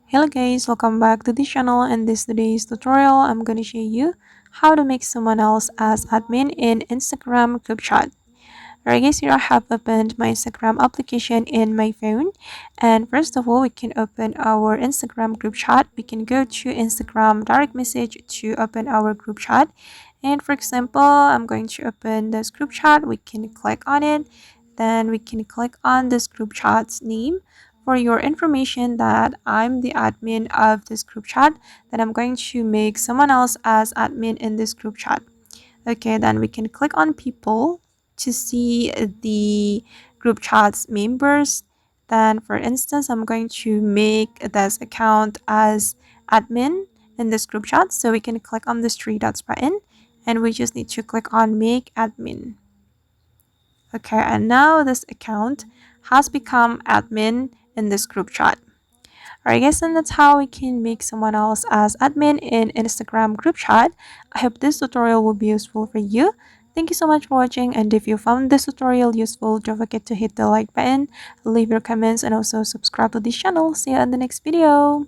Hello guys, welcome back to the channel. In this today's tutorial, I'm going to show you how to make someone else as admin in Instagram group chat. Alright guys, here I have opened my Instagram application in my phone. And first of all, we can open our Instagram group chat. We can go to Instagram direct message to open our group chat. And for example, I'm going to open this group chat. We can click on it. Then we can click on this group chat's name. For your information that I'm the admin of this group chat, then I'm going to make someone else as admin in this group chat. Okay, then we can click on people to see the group chat's members. Then for instance, I'm going to make this account as admin in this group chat. So we can click on this three dots button and we just need to click on make admin. Okay, and now this account has become admin in this group chat. Alright guys, and that's how we can make someone else as admin in Instagram group chat. I hope this tutorial will be useful for you. Thank you so much for watching, and if you found this tutorial useful, don't forget to hit the like button, leave your comments, and also subscribe to this channel. See you in the next video.